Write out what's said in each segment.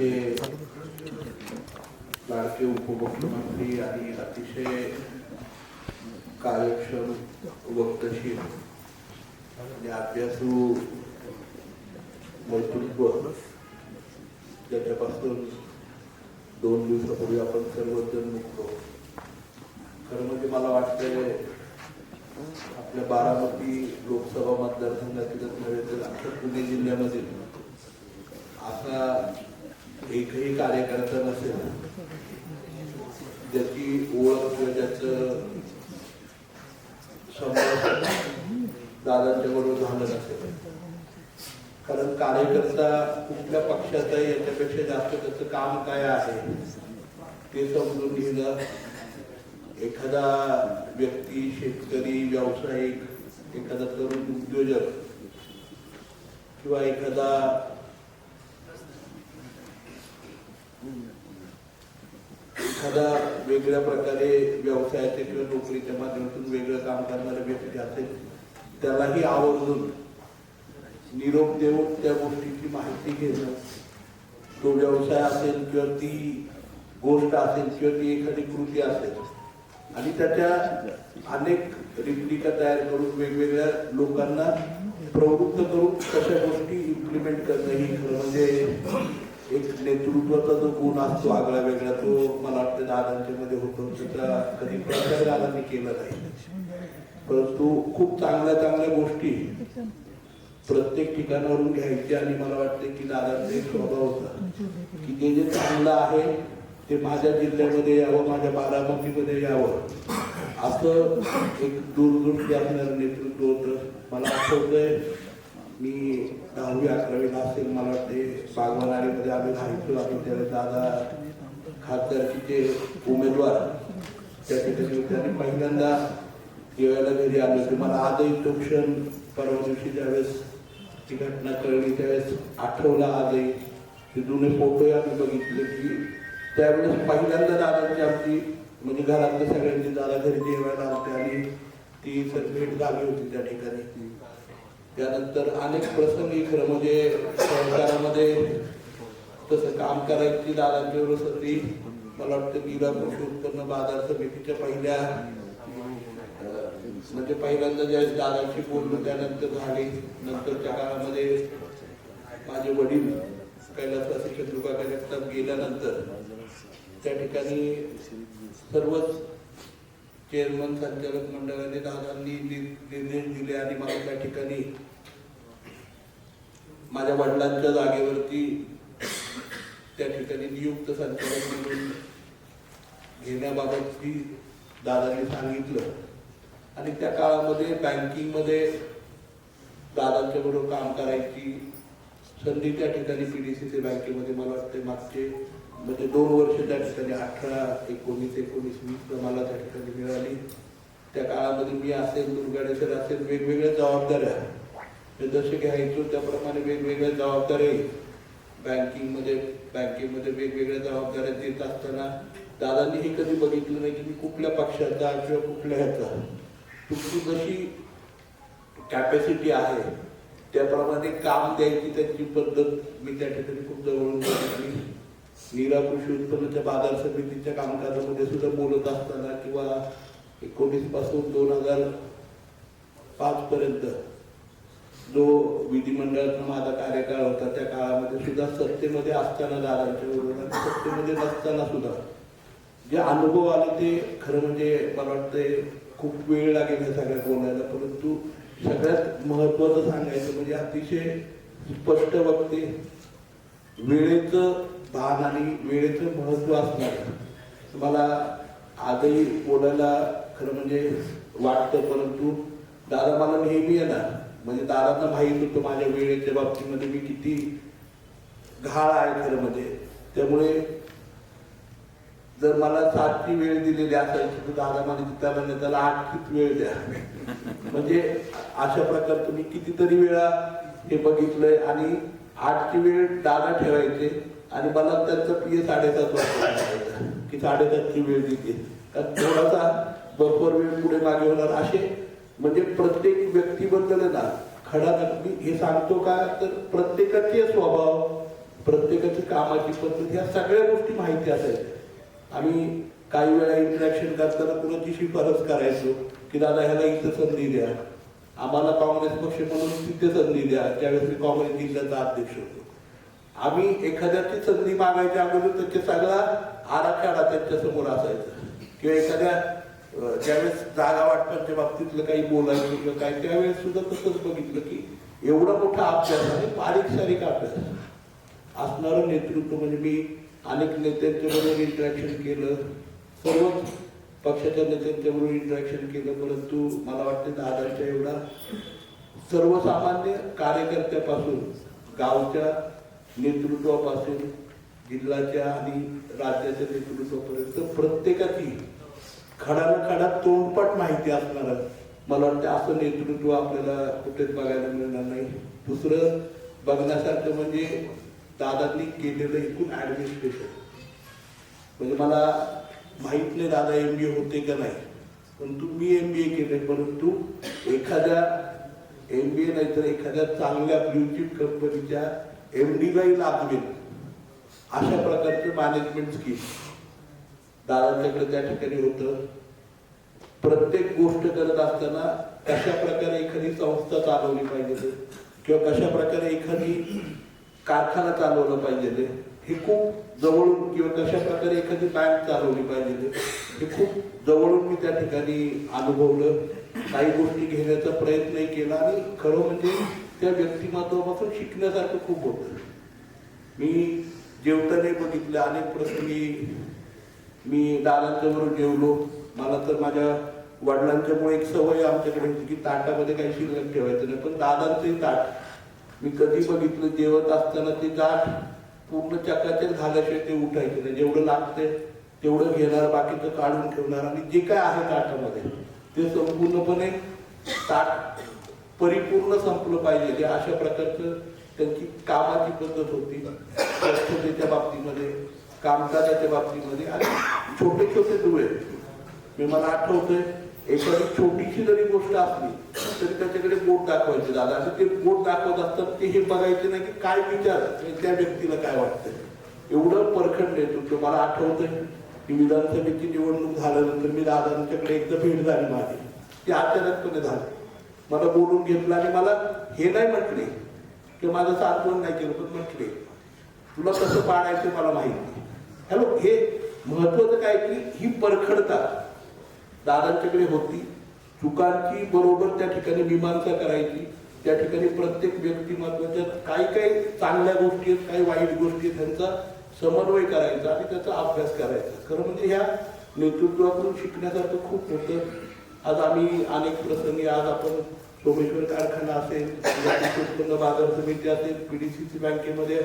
आमचे लाडके उपमुख्यमंत्री आणि अतिशय कार्यक्षम वक्तशीर आणि अभ्यासू नेतृत्व ज्याच्यापासून 2 दिवसापूर्वी आपण सर्वजण मुक्तो. खरं म्हणजे मला वाटतंय आपल्या बारामती लोकसभा मतदारसंघातीलच नव्हे तर अख्ख्या पुणे जिल्ह्यामध्ये असा एकही कार्यकर्ता नसेल ज्याची ओळख किंवा ज्याचं संभाषण दादांच्या बरोबर झालं नसेल. कारण कार्यकर्ता कुठल्या पक्षाचा याच्यापेक्षा जास्त त्याचं काम काय आहे ते समजून घेणं. एखादा व्यक्ती, शेतकरी, व्यावसायिक, एखादा तरुण उद्योजक किंवा एखादा वेगळ्या प्रकारे व्यवसायाच्या किंवा नोकरीच्या माध्यमातून वेगळं काम करणारे व्यक्ती असेल त्यालाही आवर्जून निरोप देऊन त्या गोष्टीची माहिती घेणं. तो व्यवसाय असेल किंवा ती गोष्ट असेल किंवा ती एखादी कृती असेल आणि त्याच्या अनेक रिप्लिका तयार करून वेगवेगळ्या लोकांना प्रवृत्त करून तशा गोष्टी इम्प्लिमेंट करणं ही खरं म्हणजे एक नेतृत्वाचा जो गुण असतो आगळा वेगळा तो मला वाटतं दादांच्या मध्ये होतो. त्याचा कधी प्रचार दादांनी केला नाही, परंतु खूप चांगल्या चांगल्या गोष्टी प्रत्येक ठिकाणावरून घ्यायची आणि मला वाटतं की दादांचा एक स्वभाव होता की जे जे चांगलं आहे ते माझ्या जिल्ह्यामध्ये यावं, माझ्या बारामतीमध्ये यावं असं एक दूरदृष्टी असणारं नेतृत्व होतं. मला आठवतंय मी 10वी 11वीला असेल मला वाटते बागवानारीमध्ये आम्ही राहायचो आणि त्यावेळेस दादा खासदारकीचे उमेदवार त्या ठिकाणी होते आणि पहिल्यांदा जेवायला घरी आलो होते. मला आजही तो क्षण परवा दिवशी ज्यावेळेस ती घटना कळली त्यावेळेस आठवला. आजही ते जुने फोटोही आम्ही बघितले की त्यावेळेस पहिल्यांदा दादांची आमची म्हणजे घरातल्या सगळ्यांची दादा घरी जेवायला आलते आणि ती भेट झाली होती त्या ठिकाणी. त्यानंतर अनेक प्रसंगी खरं म्हणजे सरकारामध्ये तसं काम करायची दादांची होती. मला वाटतं जिल्हा कृषी उत्पन्न बाजार समितीच्या पहिल्या म्हणजे पहिल्यांदा ज्यावेळेस दादांशी बोललो त्यानंतर झाली. नंतरच्या काळामध्ये माझे वडील कैलासवासी चंद्रकाका जगताप गेल्यानंतर त्या ठिकाणी सर्वच चेअरमन संचालक मंडळाने दादांनी निर्देश दिले आणि मला त्या ठिकाणी माझ्या वडिलांच्या जागेवरती त्या ठिकाणी नियुक्त संचालक म्हणून घेण्याबाबतची दादांनी सांगितलं. आणि त्या काळामध्ये बँकिंग मध्ये दादांच्या बरोबर काम करायची संधी त्या ठिकाणी PDCC बँकेमध्ये मला वाटते मागचे म्हणजे 2 वर्ष त्या ठिकाणी 18, 19, 19, 20 मला त्या ठिकाणी मिळाली. त्या काळामध्ये मी असेल, दुर्गाडे सर असेल, वेगवेगळ्या जबाबदाऱ्या जसे घ्यायचो त्याप्रमाणे वेगवेगळ्या जबाबदाऱ्या बँकेमध्ये वेगवेगळ्या जबाबदाऱ्या देत असताना दादांनी हे कधी बघितलं नाही की मी कुठल्या पक्षाचा किंवा कुठल्या ह्याचा. तुमची जशी कॅपॅसिटी आहे त्याप्रमाणे काम द्यायची त्यांची पद्धत मी त्या ठिकाणी खूप जवळून बघितली. नीरा कृषी उत्पन्नाच्या बाजार समितीच्या कामकाजामध्ये सुद्धा बोलत असताना किंवा 19 पासून 2005 पर्यंत जो विधिमंडळाचा माझा कार्यकाळ होता त्या काळामध्ये सुद्धा सत्तेमध्ये असताना दादांच्या बरोबर सत्तेमध्ये नसताना सुद्धा जे अनुभव आले ते खरं म्हणजे मला वाटतंय खूप वेळ लागेल या सगळ्या बोलायला. परंतु सगळ्यात महत्वाचं सांगायचं म्हणजे अतिशय स्पष्ट वक्ते, वेळेचं भान आणि वेळेचं महत्व असणार मला आजही बोलायला खरं म्हणजे वाटतं. परंतु दादा मला नेहमी येणार म्हणजे दादांना माहीत होतं माझ्या वेळेच्या बाबतीमध्ये मी किती घाळ आहे खरं म्हणजे. त्यामुळे जर मला 7ची वेळ दिलेली असायची तर दादा मला त्याला 8चीच वेळ द्या म्हणजे अशा प्रकारचं मी कितीतरी वेळा हे बघितलंय. आणि 8ची वेळ दादा ठेवायचे आणि मला त्यांचं PA 7:30 वाजता की 7:30ची वेळ देते कारण थोडासा बरोबर वेळ पुढे मागे होणार असे म्हणजे प्रत्येक व्यक्तीबद्दल ना खडा नक्की हे सांगतो का तर प्रत्येकाचे स्वभाव प्रत्येकाची कामाची पद्धत, ह्या सगळ्या गोष्टी माहिती असायच्या. आम्ही काही वेळा इंटरॅक्शन करताना कुणाची शिफारस करायचो की दादा ह्याला इथं संधी द्या, आम्हाला काँग्रेस पक्ष म्हणून तिथे संधी द्या. ज्यावेळेस मी काँग्रेस जिल्ह्याचा अध्यक्ष होतो, आम्ही एखाद्याची संधी मागायच्या अगोदर त्याचा सगळा आराखडा त्यांच्या समोर असायचा. किंवा एखाद्या ज्यावेळेस जागा वाटपाच्या बाबतीतलं काही बोलायचं किंवा काय, त्यावेळेस सुद्धा तसंच बघितलं की एवढा मोठा अभ्यास आणि बारीक सारीक अभ्यास असणारं नेतृत्व. म्हणजे मी अनेक नेत्यांच्या बरोबर इंटरॅक्शन केलं, सर्वच पक्षाच्या नेत्यांच्या बरोबर इंटरॅक्शन केलं, परंतु मला वाटतं दादांच्या एवढा सर्वसामान्य कार्यकर्त्यापासून गावच्या नेतृत्वापासून जिल्ह्याच्या आणि राज्याच्या नेतृत्वापर्यंत प्रत्येकाची खडानखडा तोंडपाठ माहिती असणार, मला वाटतं असं नेतृत्व आपल्याला कुठेच बघायला मिळणार नाही. दुसरं बघण्यासारखं म्हणजे दादांनी केलेलं एकूण ऍडमिनिस्ट्रेशन. म्हणजे मला माहित नाही दादा MBA होते का नाही, परंतु मी MBA केले, परंतु एखाद्या MBA नाही तर एखाद्या चांगल्या ब्ल्यूचिप कंपनीच्या MDलाही लागवेल अशा प्रकारचं मॅनेजमेंट स्किल दादांच्याकडे त्या ठिकाणी होतं. प्रत्येक गोष्ट करत असताना कशा प्रकारे एखादी संस्था चालवली पाहिजे किंवा कशा प्रकारे एखादी कारखाना चालवला पाहिजे हे खूप जवळून, किंवा कशा प्रकारे एखादी बँक चालवली पाहिजे हे खूप जवळून मी त्या ठिकाणी अनुभवलं. काही गोष्टी घेण्याचा प्रयत्नही केला आणि खरं म्हणजे त्या व्यक्तिमत्वापासून शिकण्यासारखं खूप होतं. मी जेवताना बघितलं अनेक प्रसंगी, मी दादांच्या बरोबर जेवलो, मला तर माझ्या वडिलांच्यामुळे एक सवय आमच्याकडे होती की ताटामध्ये काही शिल्लक ठेवायचं नाही, पण दादांचंही ताट मी कधी बघितलं जेवत असताना ते ताट पूर्ण चकाचक झाल्याशिवाय ते उठायचे नाही. जेवढं लागते तेवढं घेणार, बाकीचं काढून ठेवणार आणि जे काय आहे ताटामध्ये ते संपूर्णपणे ताट परिपूर्ण संपलं पाहिजे अशा प्रकारचं त्यांची कामाची पद्धत होती. स्वच्छतेच्या बाबतीमध्ये, कामकाजाच्या बाबतीमध्ये आणि छोटे छोटे दुवे. मी मला आठवतंय एखादी छोटीशी जरी गोष्ट असली तरी त्याच्याकडे बोट दाखवायचे दादा, आणि ते बोट दाखवत असतात ते हे बघायचे नाही की काय विचार त्या व्यक्तीला काय वाटतंय. एवढं परखड नेतृत्व. मला आठवतंय की विधानसभेची निवडणूक झाल्यानंतर मी दादांच्याकडे एकदा भेट झाली माझी, ती अचानकपणे झाली. मला बोलून घेतलं आणि मला हे नाही म्हटले की माझं सांत्वन नाही केलं, पण म्हटले तुला कसं पाडायचं मला माहिती. हॅलो, हे महत्वाचं काय की ही परखडता दादांच्याकडे होती. चुकांची बरोबर त्या ठिकाणी मीमांसा करायची, त्या ठिकाणी प्रत्येक व्यक्तिमत्वाच्या काही काही चांगल्या गोष्टी आहेत, काही वाईट गोष्टी आहेत, त्यांचा समन्वय करायचा आणि त्याचा अभ्यास करायचा. खरं म्हणजे ह्या नेतृत्वातून शिकण्यासारखं खूप होतं. आज आम्ही अनेक प्रसंगी, आज आपण सोमेश्वर कारखाना असेल, उत्पन्न बाजार समिती असेल, PDCC बँकेमध्ये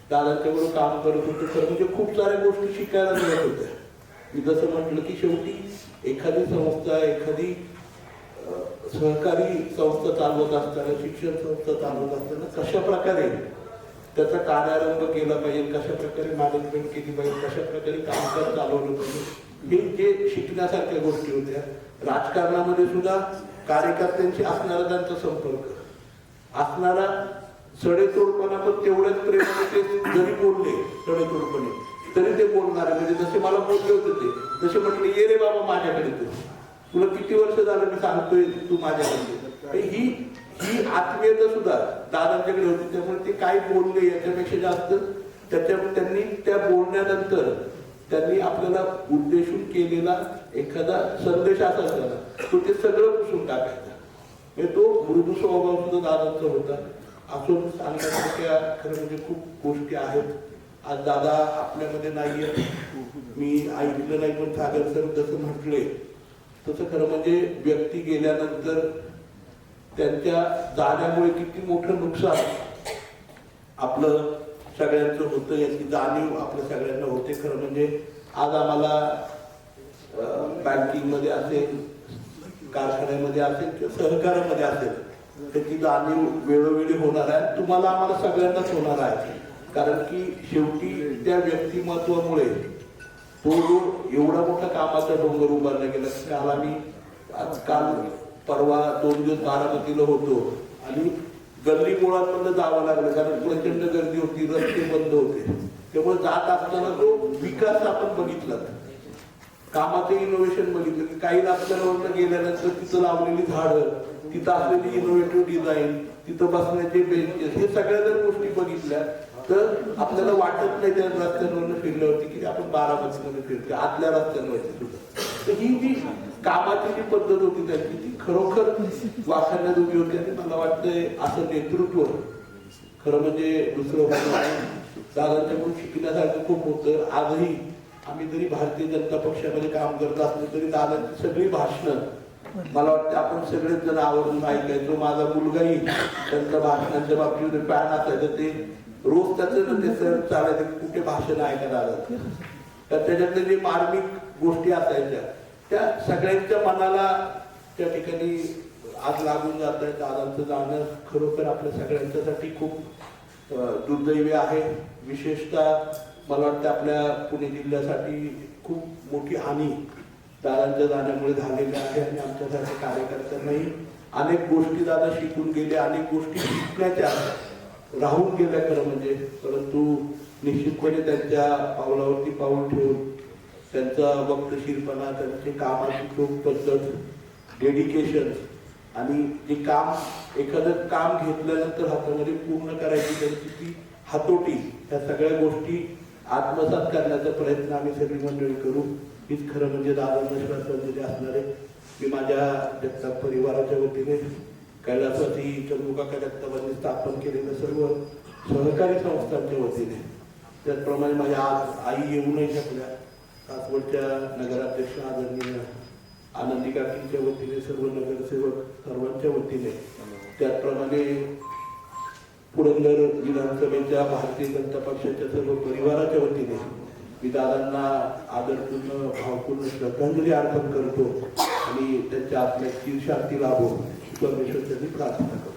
दादांच्या बरोबर काम करत होतो. खरं म्हणजे खूप साऱ्या गोष्टी शिकायला मिळत होत्या. मी जसं म्हटलं की शेवटी एखादी संस्था, एखादी सहकारी संस्था चालवत असताना, शिक्षण संस्था चालवत असताना कशा प्रकारे त्याचा कार्यारंभ केला पाहिजे, कशा प्रकारे मॅनेजमेंट केली पाहिजे, कशा प्रकारे कामकाज चालवलं पाहिजे, हे जे शिकण्यासारख्या गोष्टी होत्या. राजकारणामध्ये सुद्धा कार्यकर्त्यांशी असणारा त्यांचा संपर्क, असणारा सडेतोडपणा, पण तेवढ्याच प्रेमाने ते जरी बोलले सडेतोडपणे तरी ते बोलणारे. म्हणजे जसे मला बोलले होते ते तसे म्हटले ये रे बाबा माझ्याकडे, तुला किती वर्ष झालं मी सांगतोय तू माझ्याकडे. ही आत्मीयता सुद्धा दादांच्याकडे होती. त्यामुळे ते काय बोलले याच्यापेक्षा जास्त त्यांनी त्या बोलण्यानंतर त्यांनी आपल्याला उद्देशून केलेला एखादा संदेश असा असला तो ते सगळं पुसून टाकायचा. म्हणजे तो मृदू स्वभाव सुद्धा दादांचा होता. असून सांगण्यासारख्या खरं म्हणजे खूप गोष्टी आहेत. आज दादा आपल्यामध्ये नाहीये, मी ऐकलं नाही, पण सागर सर जसं म्हटले तसं खरं म्हणजे व्यक्ती गेल्यानंतर त्यांच्या जाण्यामुळे किती मोठं नुकसान आपलं सगळ्यांचं होतं याची जाणीव आपल्या सगळ्यांना होते. खरं म्हणजे आज आम्हाला बँकिंग मध्ये असेल, कारखान्यामध्ये असेल किंवा सहकारामध्ये असेल त्याची जाणीव वेळोवेळी होणार आहे. तुम्हाला आम्हाला सगळ्यांनाच होणार आहे. कारण की शेवटी त्या व्यक्तिमत्वामुळे तो जो एवढा मोठा कामाचा डोंगर उभारला गेला. काल परवा 2 दिवस बारामतीला होतो आणि गल्ली मुळांमधनं जावं लागलं, कारण प्रचंड गर्दी होती, रस्ते बंद होते. त्यामुळे जात असताना तो विकास आपण बघितला, कामाचं इनोव्हेशन बघितलं की काही रस्त्यांवर गेल्यानंतर तिथं लावलेली झाडं, तिथं असलेली इनोव्हेटिव्ह डिझाईन, तिथं बसण्याचे बेंचेस, हे सगळ्या जर गोष्टी बघितल्या तर आपल्याला वाटत नाही त्या रस्त्यांवर फिरल्यावरती की आपण बारामतीमध्ये फिरतो, आतल्या रस्त्यांवरती सुद्धा. तर ही जी कामाची जी पद्धत होती त्यांची ती खरोखर वाखाणण्यात उभी होती. आणि मला वाटतंय असं नेतृत्व खरं म्हणजे दुसरं होतं नाही. दादांच्याकडून शिकण्यासारखं खूप होतं. आजही आम्ही जरी भारतीय जनता पक्षामध्ये काम करत असलो तरी दादांची सगळी भाषणं मला वाटतं आपण सगळेच जण आवर्जून ऐकायचो. माझा मुलगाही त्यांच्या भाषणांच्या बाबतीत पॅन असायचं, ते रोज त्याचं ते सर चालायचं की कुठे भाषण ऐका दादा. तर त्याच्यातले जे मार्मिक गोष्टी असायच्या त्या सगळ्यांच्या मनाला त्या ठिकाणी आज लागून जात आहे. दादांचं जाणं खरोखर आपल्या सगळ्यांच्यासाठी खूप दुर्दैवी आहे. विशेषतः मला वाटतं आपल्या पुणे जिल्ह्यासाठी खूप मोठी हानी दादांच्या जाण्यामुळे झालेली आहे. आणि आमच्यासारख्या कार्यकर्त्यांनाही अनेक गोष्टी दादा शिकून गेले, अनेक गोष्टी शिकण्याच्या राहून गेल्या खरं म्हणजे. परंतु निश्चितपणे त्यांच्या पावलावरती पाऊल ठेवून त्यांचा वक्तशीरपणा, त्यांची कामाची खूप पद्धत, डेडिकेशन आणि जे काम एखादं काम घेतल्यानंतर हातामध्ये पूर्ण करायची त्यांची ती हातोटी, ह्या सगळ्या गोष्टी आत्मसात करण्याचा प्रयत्न आम्ही सगळी मंडळी करू. हीच खरं म्हणजे दादांना श्वासांजली असणार आहे. मी माझ्या जगताप परिवाराच्या वतीने, कैलासवासी चंद्रकाका जगतापांनी स्थापन केलेल्या सर्व सहकारी संस्थांच्या वतीने, त्याचप्रमाणे माझ्या आज आई येऊ नाही शकल्या, कासवडच्या नगराध्यक्ष आदरणीय आनंदी काकींच्या वतीने, सर्व नगरसेवक सर्वांच्या वतीने, त्याचप्रमाणे पुरंदर विधानसभेच्या भारतीय जनता पक्षाच्या सर्व परिवाराच्या वतीने मी दादांना आदरपूर्ण भावपूर्ण श्रद्धांजली अर्पण करतो आणि त्यांच्या आत्म्याची शांती लाभो परमेश्वराची प्रार्थना करतो.